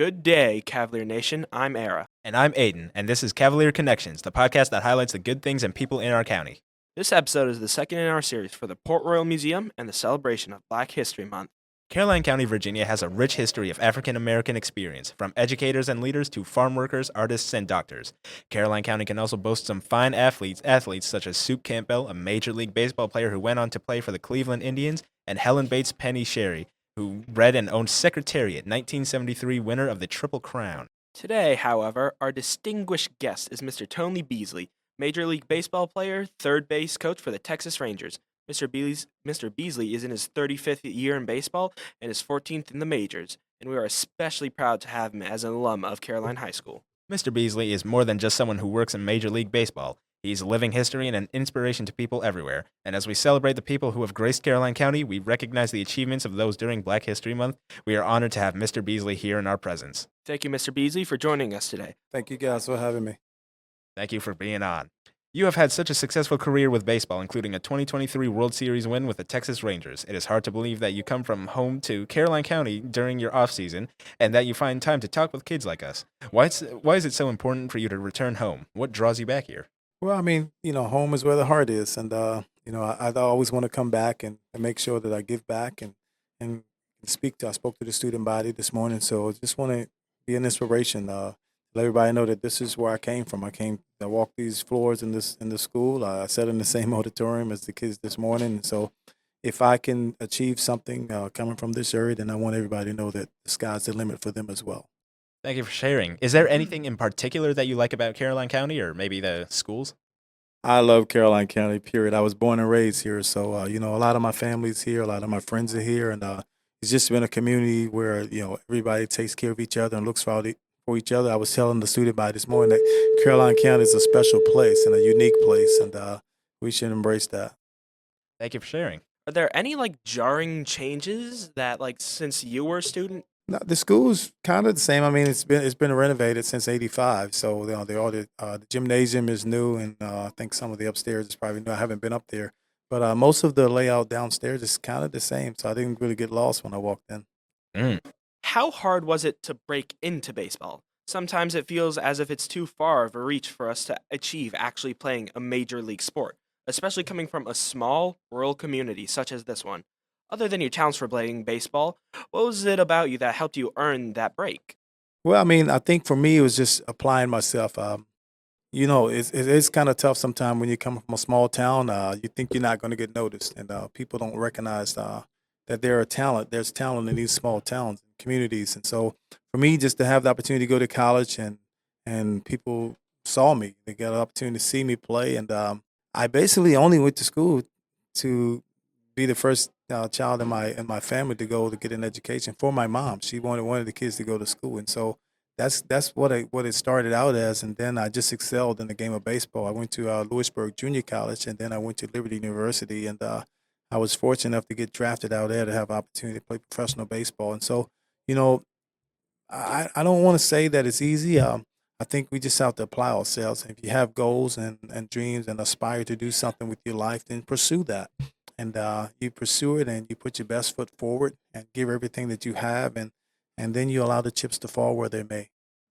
Good day, Cavalier Nation. I'm Era. And I'm Aiden, and this is Cavalier Connections, the podcast that highlights the good things and people in our county. This episode is the second in our series for the Port Royal Museum and the celebration of Black History Month. Caroline County, Virginia has a rich history of African American experience, from educators and leaders to farm workers, artists, and doctors. Caroline County can also boast some fine athletes such as Soup Campbell, a Major League Baseball player who went on to play for the Cleveland Indians, and Helen Bates Penny Sherry, who read and owned Secretariat, 1973 winner of the Triple Crown. Today, however, our distinguished guest is Mr. Tony Beasley, Major League Baseball player, third base coach for the Texas Rangers. Mr. Beasley is in his 35th year in baseball and his 14th in the majors, and we are especially proud to have him as an alum of Caroline High School. Mr. Beasley is more than just someone who works in Major League Baseball. He's a living history and an inspiration to people everywhere. And as we celebrate the people who have graced Caroline County, we recognize the achievements of those during Black History Month. We are honored to have Mr. Beasley here in our presence. Thank you, Mr. Beasley, for joining us today. Thank you guys for having me. Thank you for being on. You have had such a successful career with baseball, including a 2023 World Series win with the Texas Rangers. It is hard to believe that you come from home to Caroline County during your off-season and that you find time to talk with kids like us. Why is it so important for you to return home? What draws you back here? Well, I mean, home is where the heart is. And, I always want to come back and make sure that I give back and I spoke to the student body this morning. So I just want to be an inspiration, let everybody know that this is where I came from. I walked these floors in the school. I sat in the same auditorium as the kids this morning. And so if I can achieve something coming from this area, then I want everybody to know that the sky's the limit for them as well. Thank you for sharing. Is there anything in particular that you like about Caroline County or maybe the schools? I love Caroline County, period. I was born and raised here. So, a lot of my family's here. A lot of my friends are here. And it's just been a community where, everybody takes care of each other and looks for each other. I was telling the student body this morning that Caroline County is a special place and a unique place. And we should embrace that. Thank you for sharing. Are there any jarring changes that since you were a student? No, the school's kind of the same. I mean, it's been renovated since '85, so the gymnasium is new, and I think some of the upstairs is probably new. I haven't been up there, but most of the layout downstairs is kind of the same, so I didn't really get lost when I walked in. How hard was it to break into baseball? Sometimes it feels as if it's too far of a reach for us to achieve actually playing a major league sport, especially coming from a small rural community such as this one. Other than your talents for playing baseball, what was it about you that helped you earn that break? Well, I mean, I think for me it was just applying myself. It's kind of tough sometimes when you come from a small town. You think you're not going to get noticed, and people don't recognize that there's talent in these small towns and communities. And so for me, just to have the opportunity to go to college and people saw me, they got an opportunity to see me play. And I basically only went to school to be the first child in my family to go to get an education for my mom. She wanted one of the kids to go to school. And so that's what it started out as. And then I just excelled in the game of baseball. I went to Lewisburg Junior College, and then I went to Liberty University. And I was fortunate enough to get drafted out there to have opportunity to play professional baseball. And so, I don't want to say that it's easy. I think we just have to apply ourselves. If you have goals and dreams and aspire to do something with your life, then pursue that. And you pursue it and you put your best foot forward and give everything that you have. And then you allow the chips to fall where they may.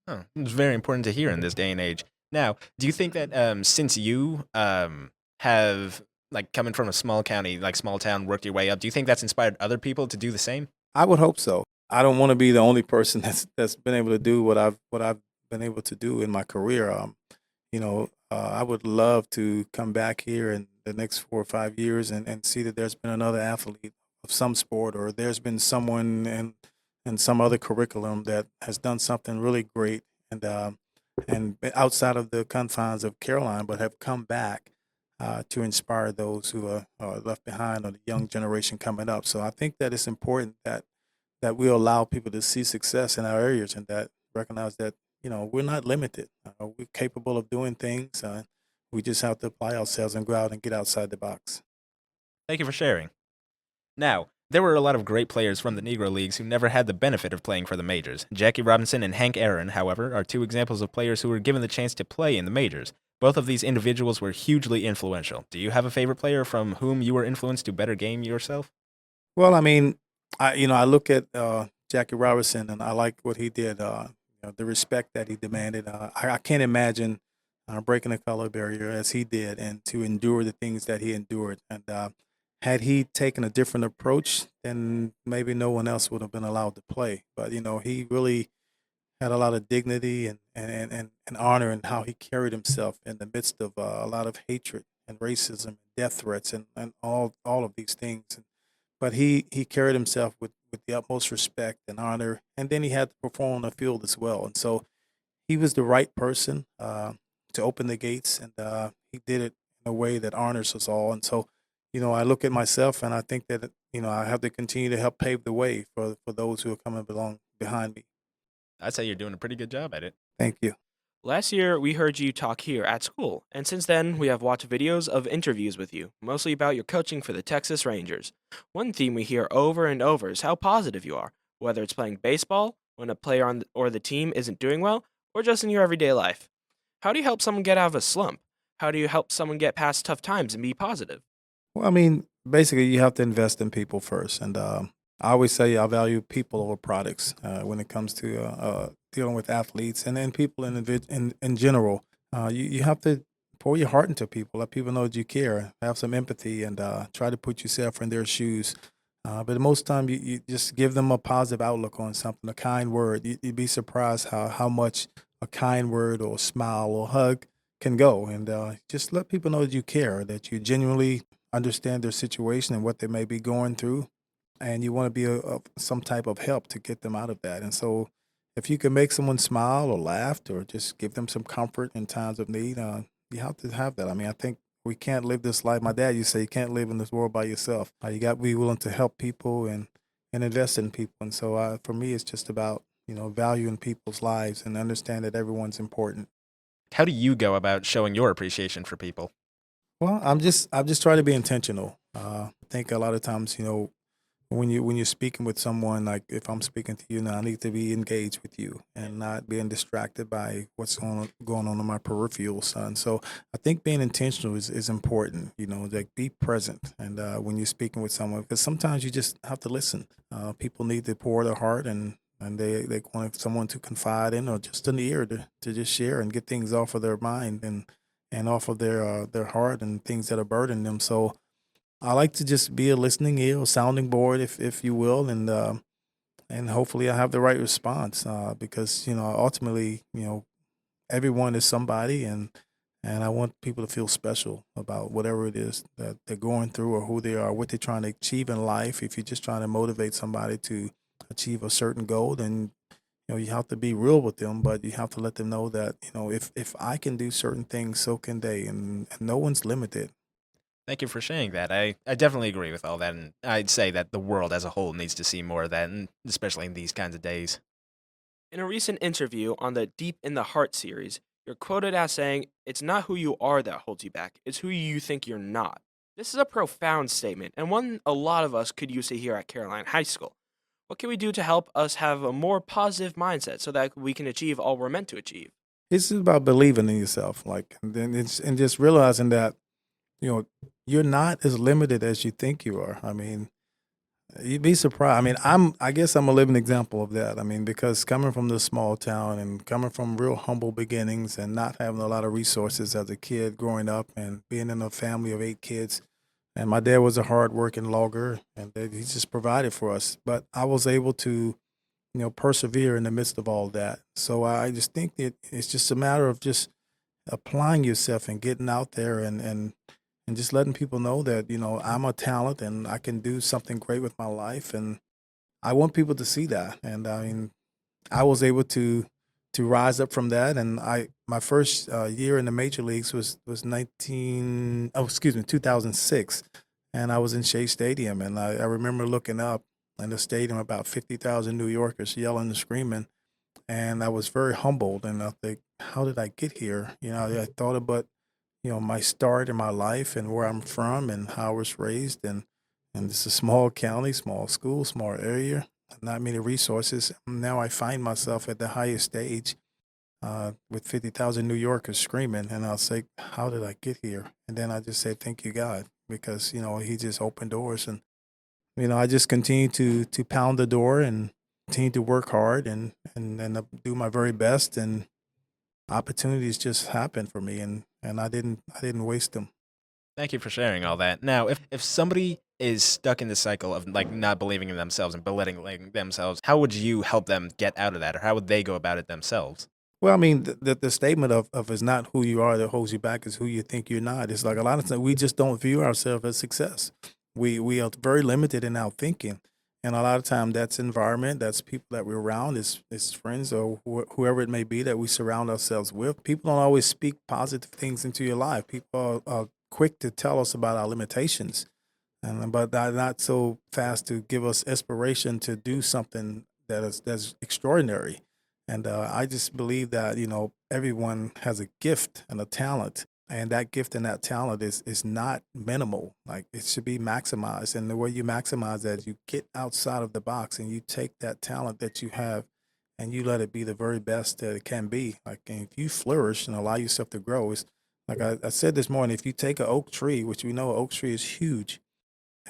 Oh, it's very important to hear in this day and age. Now, do you think that since you have coming from a small county, small town, worked your way up, do you think that's inspired other people to do the same? I would hope so. I don't want to be the only person that's been able to do what I've been able to do in my career. I would love to come back here in the next 4 or 5 years and see that there's been another athlete of some sport, or there's been someone in some other curriculum that has done something really great and outside of the confines of Caroline, but have come back to inspire those who are left behind, or the young generation coming up. So I think that it's important that we allow people to see success in our areas, and that recognize that we're not limited. We're capable of doing things. We just have to apply ourselves and go out and get outside the box. Thank you for sharing. Now, there were a lot of great players from the Negro Leagues who never had the benefit of playing for the majors. Jackie Robinson and Hank Aaron, however, are two examples of players who were given the chance to play in the majors. Both of these individuals were hugely influential. Do you have a favorite player from whom you were influenced to better game yourself? Well, I mean, I look at Jackie Robinson, and I like what he did. The respect that he demanded. I can't imagine breaking the color barrier as he did, and to endure the things that he endured. And had he taken a different approach, then maybe no one else would have been allowed to play. But he really had a lot of dignity and honor in how he carried himself in the midst of a lot of hatred and racism, death threats, and all of these things. But he carried himself with the utmost respect and honor, and then he had to perform on the field as well. And so he was the right person to open the gates, and he did it in a way that honors us all. And so, I look at myself, and I think that I have to continue to help pave the way for those who are coming along behind me. I'd say you're doing a pretty good job at it. Thank you. Last year, we heard you talk here at school, and since then, we have watched videos of interviews with you, mostly about your coaching for the Texas Rangers. One theme we hear over and over is how positive you are, whether it's playing baseball, when a player or the team isn't doing well, or just in your everyday life. How do you help someone get out of a slump? How do you help someone get past tough times and be positive? Well, I mean, basically, you have to invest in people first, and I always say I value people over products when it comes to dealing with athletes and then people in general. You have to pour your heart into people, let people know that you care, have some empathy, and try to put yourself in their shoes. But most time, you just give them a positive outlook on something, a kind word. You'd be surprised how much a kind word or smile or hug can go, and just let people know that you care, that you genuinely understand their situation and what they may be going through, and you want to be some type of help to get them out of that. And so, if you can make someone smile or laugh or just give them some comfort in times of need, you have to have that. I mean, I think we can't live this life. My dad used to say, you can't live in this world by yourself. You got to be willing to help people and invest in people. And so, for me, it's just about valuing people's lives and understand that everyone's important. How do you go about showing your appreciation for people? Well, I'm just trying to be intentional. I think a lot of times, when you're speaking with someone, like if I'm speaking to you now, I need to be engaged with you and not being distracted by what's going on in my peripheral, son. So I think being intentional is important. Like be present, and when you're speaking with someone, because sometimes you just have to listen. People need to pour their heart, and they want someone to confide in, or just an ear to just share and get things off of their mind and off of their heart and things that are burdening them. So I like to just be a listening ear, a sounding board, if you will, and hopefully I have the right response because ultimately everyone is somebody, and I want people to feel special about whatever it is that they're going through or who they are, what they're trying to achieve in life. If you're just trying to motivate somebody to achieve a certain goal, then you have to be real with them, but you have to let them know that if I can do certain things, so can they, and no one's limited. Thank you for sharing that. I definitely agree with all that, and I'd say that the world as a whole needs to see more of that, and especially in these kinds of days. In a recent interview on the Deep in the Heart series, you're quoted as saying, "It's not who you are that holds you back, it's who you think you're not." This is a profound statement, and one a lot of us could use to hear at Caroline High School. What can we do to help us have a more positive mindset so that we can achieve all we're meant to achieve? It's just about believing in yourself, like, and then and just realizing that you know you're not as limited as you think you are. I mean, you'd be surprised. I mean, I guess I'm a living example of that. I mean, because coming from this small town and coming from real humble beginnings and not having a lot of resources as a kid growing up and being in a family of 8 kids, and my dad was a hard-working logger, and he just provided for us. But I was able to, persevere in the midst of all that. So I just think that it's just a matter of just applying yourself and getting out there and just letting people know that I'm a talent and I can do something great with my life, and I want people to see that. And I mean, I was able to rise up from that, and my first year in the major leagues was 2006, and I was in Shea Stadium, and I remember looking up in the stadium, about 50,000 New Yorkers yelling and screaming, and I was very humbled, and I think, how did I get here? I thought about my start in my life and where I'm from and how I was raised, and it's a small county, small school, small area, not many resources. Now I find myself at the highest stage with 50,000 New Yorkers screaming, and I'll say, how did I get here? And then I just say, thank you, God, because He just opened doors, and I just continue to pound the door, and continue to work hard and do my very best, and opportunities just happened for me, and I didn't waste them. Thank you for sharing all that. Now, if somebody is stuck in the cycle of like not believing in themselves and belittling themselves, how would you help them get out of that, or how would they go about it themselves? Well, I mean, the statement of it's not who you are that holds you back, is who you think you're not. It's like a lot of times we just don't view ourselves as success. We are very limited in our thinking, and a lot of time that's environment, that's people that we're around, is friends or whoever it may be that we surround ourselves with. People don't always speak positive things into your life. People are quick to tell us about our limitations, and but they're not so fast to give us inspiration to do something that's extraordinary. And I just believe that everyone has a gift and a talent, and that gift and that talent is not minimal. Like, it should be maximized, and the way you maximize that is you get outside of the box and you take that talent that you have and you let it be the very best that it can be. Like, and if you flourish and allow yourself to grow, it's like I said this morning. If you take an oak tree, which we know an oak tree is huge,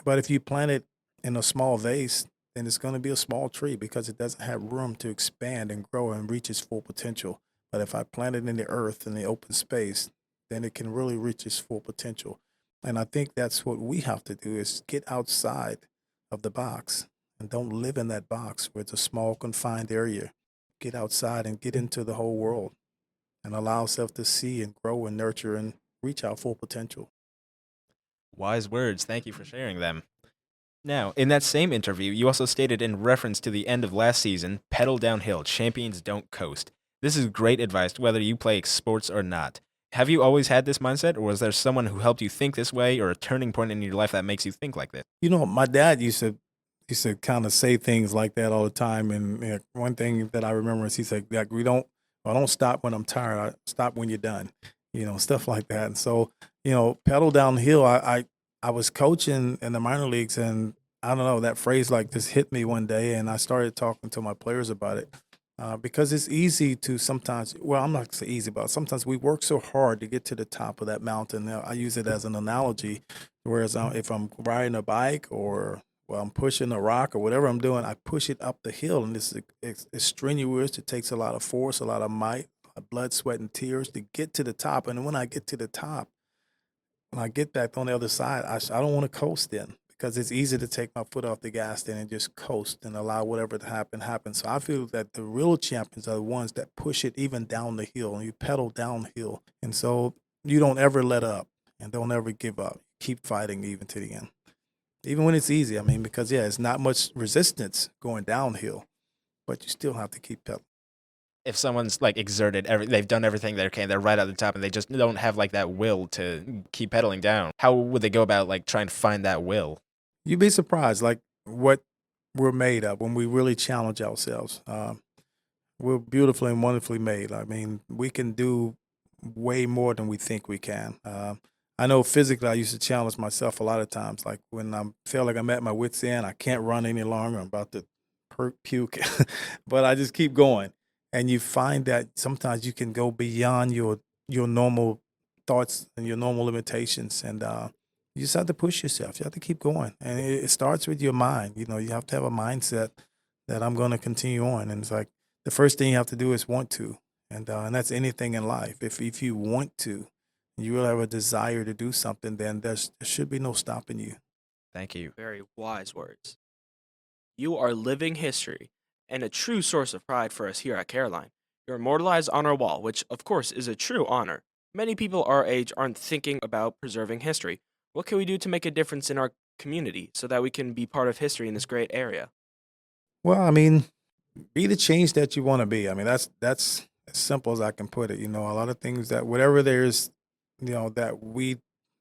but if you plant it in a small vase, then it's going to be a small tree because it doesn't have room to expand and grow and reach its full potential. But if I plant it in the earth, in the open space, then it can really reach its full potential. And I think that's what we have to do, is get outside of the box and don't live in that box where it's a small confined area. Get outside and get into the whole world and allow ourselves to see and grow and nurture and reach our full potential. Wise words. Thank you for sharing them. Now, in that same interview, you also stated in reference to the end of last season, pedal downhill, champions don't coast. This is great advice whether you play sports or not. Have you always had this mindset, or was there someone who helped you think this way, or a turning point in your life that makes you think like this? My dad used to kind of say things like that all the time. And one thing that I remember is he said, like, I don't stop when I'm tired. I stop when you're done, stuff like that. And so, pedal downhill. I was coaching in the minor leagues, and I don't know, that phrase like just hit me one day, and I started talking to my players about it. Because it's easy to sometimes, well, I'm not gonna say easy, but sometimes we work so hard to get to the top of that mountain. Now, I use it as an analogy. Whereas if I'm riding a bike, or well, I'm pushing a rock or whatever I'm doing, I push it up the hill, and it's strenuous. It takes a lot of force, a lot of might, blood, sweat, and tears to get to the top. And when I get to the top, when I get back on the other side, I don't want to coast then, because it's easy to take my foot off the gas then and just coast and allow whatever to happen. So I feel that the real champions are the ones that push it even down the hill, and you pedal downhill. And so you don't ever let up and don't ever give up. Keep fighting even to the end. Even when it's easy. I mean, because yeah, it's not much resistance going downhill, but you still have to keep pedaling. If someone's like they've done everything they can, they're right at the top, and they just don't have like that will to keep pedaling down, how would they go about like trying to find that will? You'd be surprised, like, what we're made of when we really challenge ourselves. We're beautifully and wonderfully made. I mean, we can do way more than we think we can. I know physically, I used to challenge myself a lot of times. Like when I feel like I'm at my wits' end, I can't run any longer. I'm about to puke, but I just keep going. And you find that sometimes you can go beyond your normal thoughts and your normal limitations, and you just have to push yourself. You have to keep going, and it starts with your mind. You have to have a mindset that I'm going to continue on, and it's like the first thing you have to do is want to, and that's anything in life. If you want to, you really have a desire to do something, then there should be no stopping you. Thank you. Very wise words. You are living history and a true source of pride for us here at Caroline. You're immortalized on our wall, which, of course, is a true honor. Many people our age aren't thinking about preserving history. What can we do to make a difference in our community so that we can be part of history in this great area? Well, I mean, be the change that you want to be. I mean, that's as simple as I can put it. A lot of things that whatever there's, that we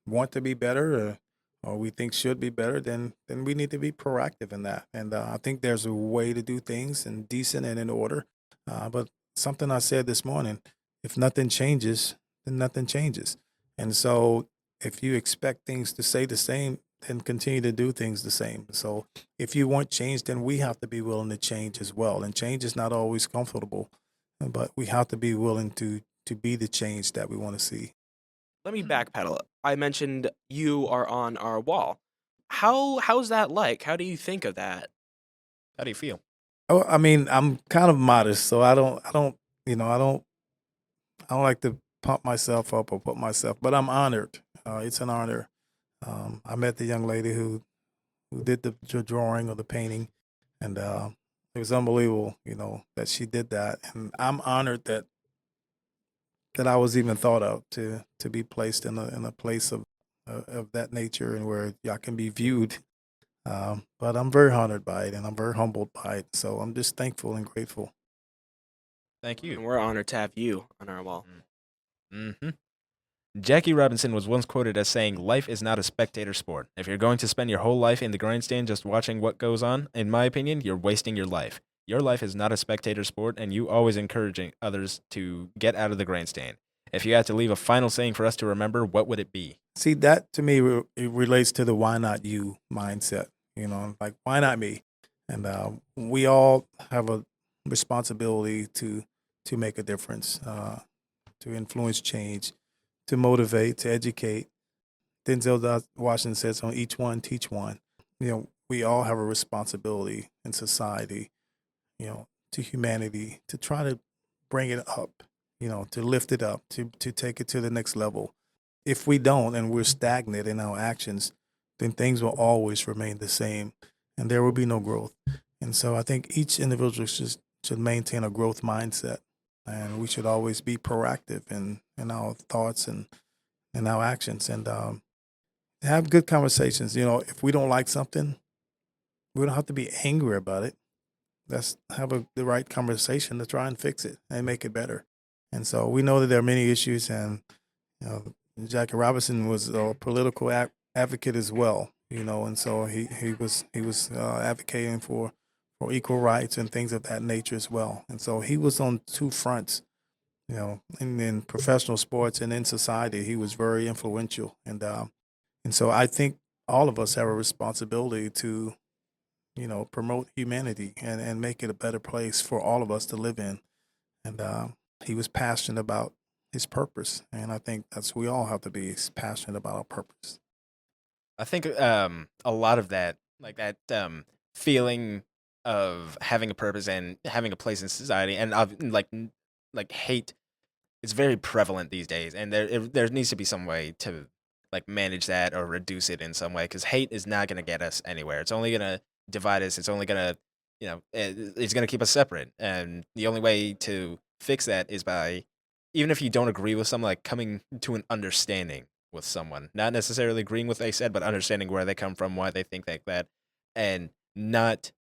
want to be better, or we think should be better, then we need to be proactive in that. And I think there's a way to do things and decent and in order. But something I said this morning: if nothing changes, then nothing changes. And so if you expect things to stay the same, then continue to do things the same. So if you want change, then we have to be willing to change as well. And change is not always comfortable, but we have to be willing to be the change that we want to see. Let me backpedal. I mentioned you are on our wall. How's that like? How do you think of that? How do you feel? Oh, I mean, I'm kind of modest, so you know, I don't like to pump myself up or put myself, but I'm honored. It's an honor. I met the young lady who did the drawing or the painting, and it was unbelievable, you know, that she did that, and I'm honored that I was even thought of to be placed in a place of that nature and where y'all can be viewed. But I'm very honored by it, and I'm very humbled by it. So I'm just thankful and grateful. Thank you. And we're honored to have you on our wall. Mm-hmm. Jackie Robinson was once quoted as saying, "Life is not a spectator sport. If you're going to spend your whole life in the grandstand just watching what goes on, in my opinion, you're wasting your life. Your life is not a spectator sport, and you always encouraging others to get out of the grandstand. If you had to leave a final saying for us to remember, what would it be?" See, that to me it relates to the "why not you" mindset. You know, like why not me? And we all have a responsibility to make a difference, to influence change, to motivate, to educate. Washington says, "On each one, teach one." You know, we all have a responsibility in society, you know, to humanity to try to bring it up, you know, to lift it up, to take it to the next level. If we don't and we're stagnant in our actions, then things will always remain the same and there will be no growth. And so I think each individual should maintain a growth mindset, and we should always be proactive in our thoughts and in our actions, and have good conversations. You know, if we don't like something, we don't have to be angry about it. Let's have the right conversation to try and fix it and make it better. And so we know that there are many issues, and you know, Jackie Robinson was a political advocate as well. You know, and so he was advocating for equal rights and things of that nature as well. And so he was on two fronts. You know, in professional sports and in society, he was very influential. And so I think all of us have a responsibility to, you know, promote humanity and make it a better place for all of us to live in. And he was passionate about his purpose, and I think that's we all have to be passionate about our purpose. I think a lot of that, like that feeling of having a purpose and having a place in society, and like hate is very prevalent these days, and there needs to be some way to like manage that or reduce it in some way, because hate is not going to get us anywhere. It's only going to divide us. It's only going to, it's going to keep us separate. And the only way to fix that is by, even if you don't agree with someone, like coming to an understanding with someone, not necessarily agreeing with what they said, but understanding where they come from, why they think like that, and not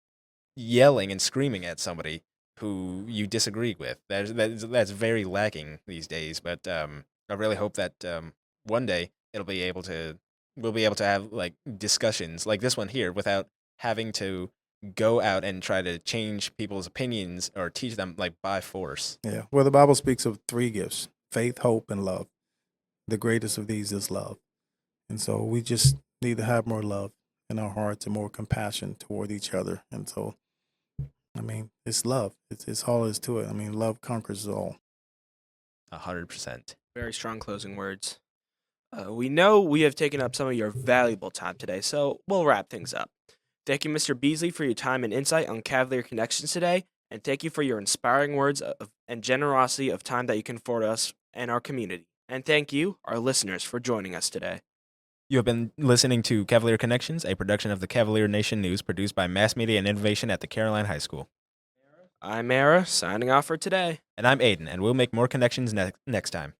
yelling and screaming at somebody who you disagree with. That's very lacking these days. But I really hope that one day we'll be able to have like discussions like this one here without having to go out and try to change people's opinions or teach them like by force. Yeah. Well, the Bible speaks of three gifts: faith, hope, and love. The greatest of these is love. And so we just need to have more love in our hearts and more compassion toward each other. And so, I mean, it's love. It's all there is to it. I mean, love conquers all. 100%. Very strong closing words. We know we have taken up some of your valuable time today, so we'll wrap things up. Thank you, Mr. Beasley, for your time and insight on Cavalier Connections today, and thank you for your inspiring words and generosity of time that you can afford us and our community. And thank you, our listeners, for joining us today. You have been listening to Cavalier Connections, a production of the Cavalier Nation News, produced by Mass Media and Innovation at the Caroline High School. I'm Mara, signing off for today. And I'm Aiden, and we'll make more connections next time.